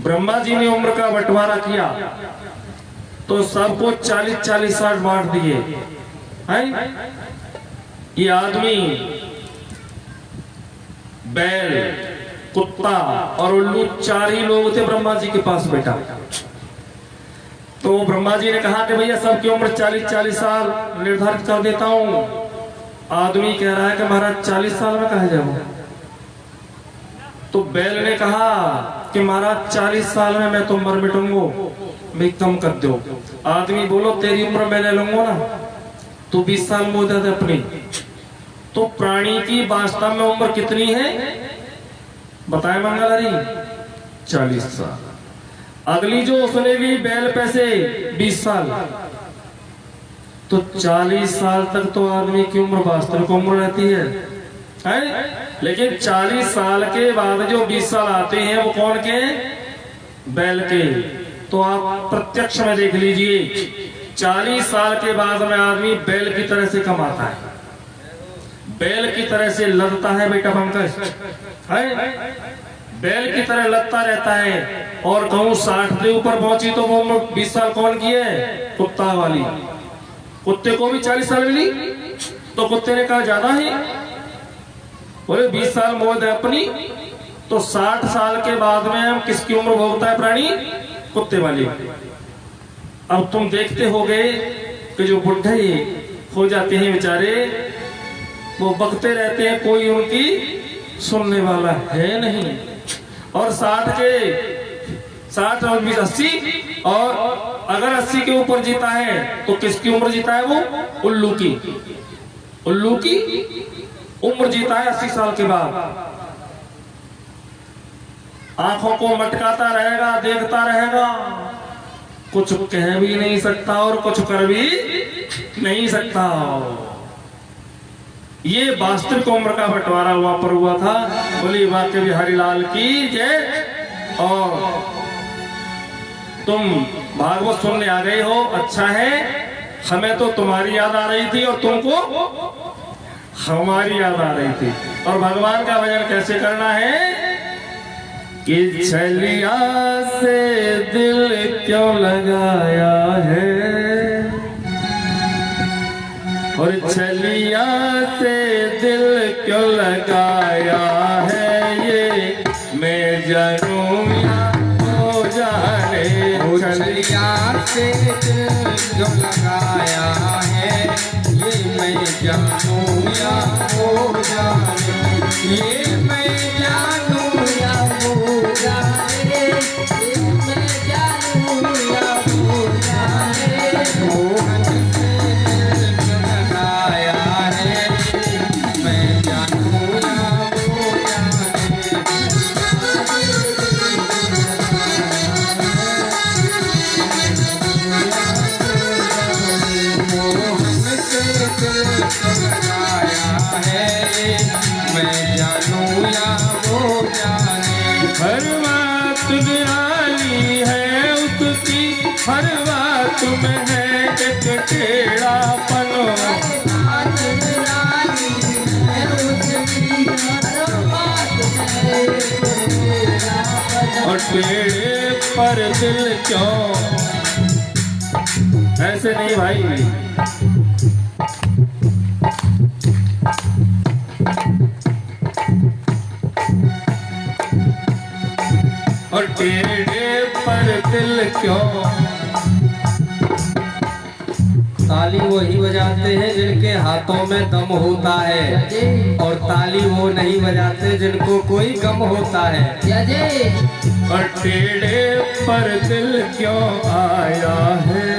ब्रह्मा जी ने उम्र का बंटवारा किया तो सबको 40-40 साल बांट दिए हैं। ये आदमी बैल, कुत्ता और उल्लू 4 ही लोग थे ब्रह्मा जी के पास बेटा। तो ब्रह्मा जी ने कहा कि भैया सबकी उम्र 40-40 साल निर्धारित कर देता हूं। आदमी कह रहा है कि महाराज 40 साल में कहा जाऊं। तो बैल ने कहा कि महाराज 40 साल में मैं तो मर मिटूंगा, मैं कम कर दो। आदमी बोलो तेरी उम्र मैं ले लूंगा ना, तो 20 साल में दे अपनी। तो प्राणी की वास्तव में उम्र कितनी है बताए मंगलहरी? 40 साल। अगली जो उसने भी बैल पैसे 20 साल, तो 40 साल तक तो आदमी की उम्र वास्तविक उम्र रहती है। लेकिन 40 साल के बाद जो 20 साल आते हैं वो कौन के? बैल के। तो आप प्रत्यक्ष में देख लीजिए 40 साल के बाद में आदमी बैल की तरह से कमाता है, बैल की तरह से लदता है बेटा पंकज, बैल की तरह लदता रहता है। और कहूं 60 के ऊपर पहुंची तो वो 20 साल कौन की है? कुत्ता वाली। कुत्ते को भी 40 साल मिली तो कुत्ते ने कहा ज्यादा है, बोले 20 साल मोद है अपनी। तो 60 साल के बाद में हम किसकी उम्र भोगता है प्राणी? कुत्ते वाली। अब तुम देखते होगे कि जो बुढ़े हो जाते हैं बेचारे, वो बकते रहते हैं, कोई उनकी सुनने वाला है नहीं। और 60 और 20 80, और अगर 80 के ऊपर जीता है तो किसकी उम्र जीता है? वो उल्लू की। उल्लू की उम्र जीता है 80 साल के बाद। आंखों को मटकाता रहेगा, देखता रहेगा, कुछ कह भी नहीं सकता और कुछ कर भी नहीं सकता। ये वास्तविक उम्र का बंटवारा हुआ पर हुआ था। बोली वाक्य बिहारी लाल की जय। और तुम भागवत सुनने आ गए हो, अच्छा है। हमें तो तुम्हारी याद आ रही थी और तुमको हमारी याद आ रही थी। और भगवान का भजन कैसे करना है कि छलिया से दिल क्यों लगाया है, और छलिया से दिल क्यों लगाया है, ये मैं जानूं या हो जाने। छलिया से दिल क्यों लगाया है, ये मैं जानूं या हो जाने, ये मैं जानूं या हो जाने, ये मैं जानूं या हो जाने। मोहन से दिल क्यों लगाया है, मैं जानूं या हो जाने। मोहन से दिल क्यों लगाया है, मैं जानूं या हो जाने। हर बात निराली है उसकी, हर बात में है एक टेढ़ापन। और टेढ़े पर दिल क्यों? ऐसे नहीं भाई। और टेढ़े पर दिल क्यों? ताली वही बजाते हैं जिनके हाथों में दम होता है, और ताली वो नहीं बजाते जिनको कोई गम होता है। और टेढ़े पर दिल क्यों आया है,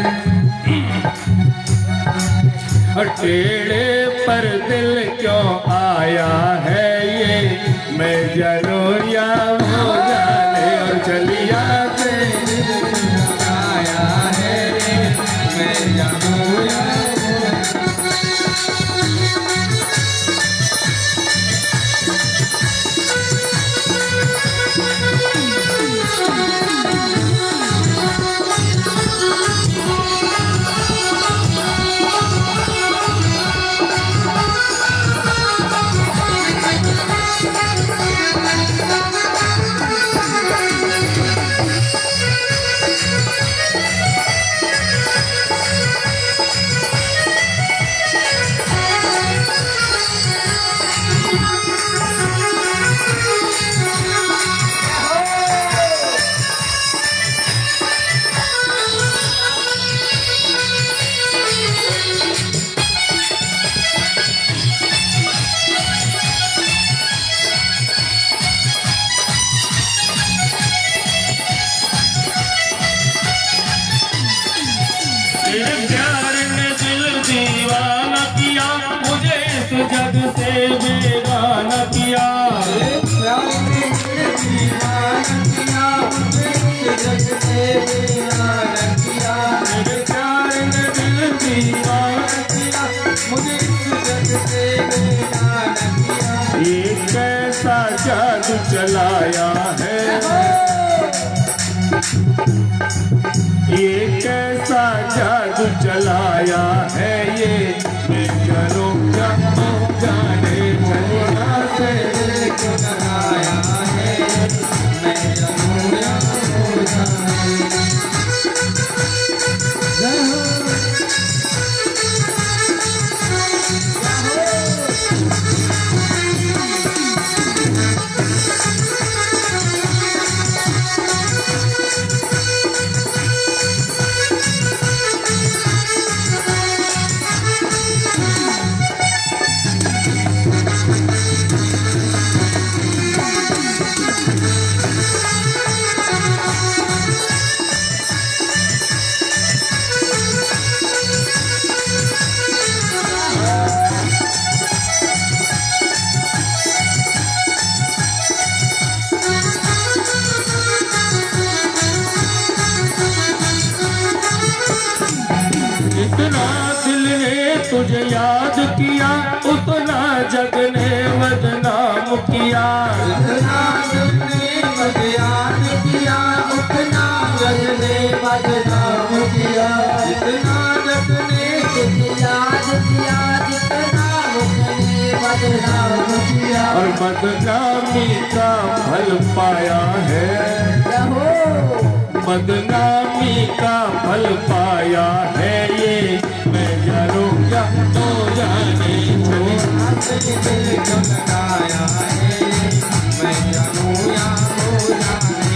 और टेढ़े पर दिल क्यों आया है, ये मैं जानूं या हो जाने। और चलिया से आया है, मैं जानूं या तुझे याद किया उतना जग ने बदनाम किया। जितना जग ने मुझे याद किया उतना जग ने बदनाम किया। जितना जग ने तुझे याद किया जितना जग ने बदनाम किया। और बदनामी का फल पाया है, बदनामी का फल पाया है, ये मैं जानूं या तो जाने अपने दिल को लगाया है, मैं जानूं या तो जाने।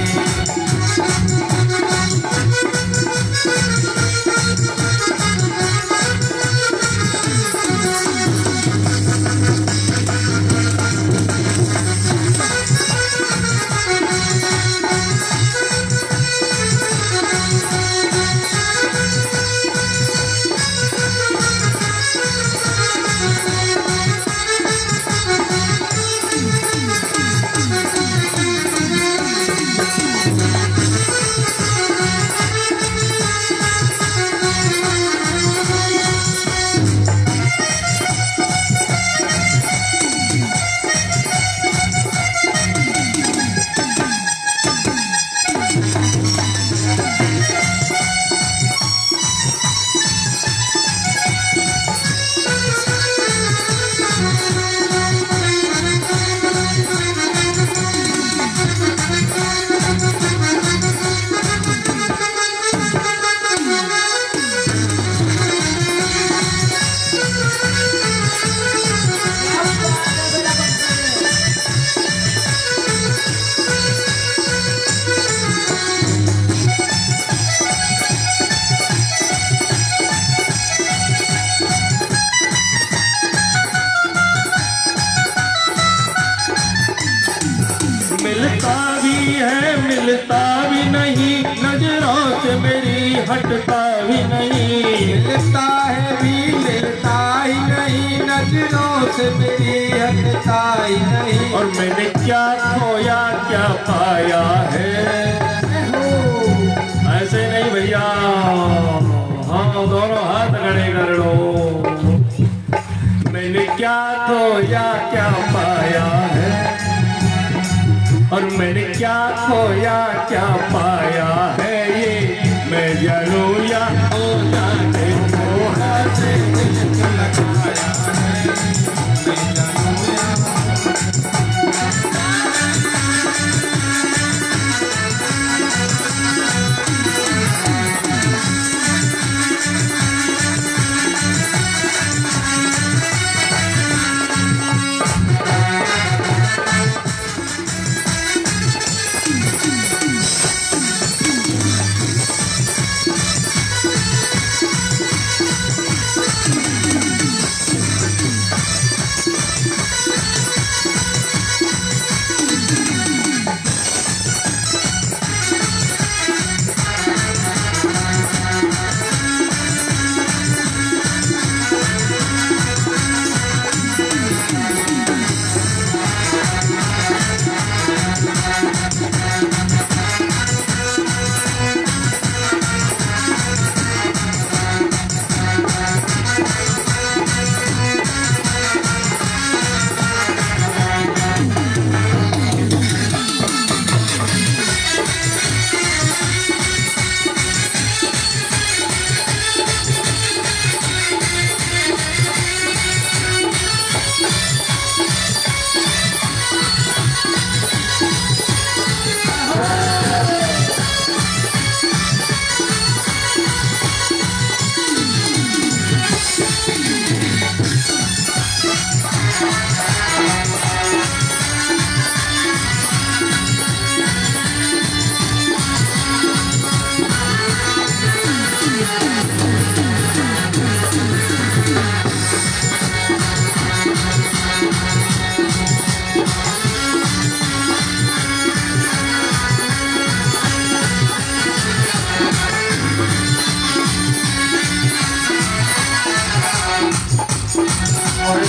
मिलता भी नहीं नजरों से मेरी हटता भी नहीं। मिलता है भी मिलता ही नहीं नजरों से मेरी हटता ही नहीं। और मैंने क्या खोया क्या पाया है, ऐसे नहीं भैया, हाँ दोनों हाथ खड़े कर लो। मैंने क्या खोया क्या पाया है, और मैंने क्या खोया क्या पाया है, ये मैं जानूं या तो जाने। से दिल को लगाया है, मैं जानूं या और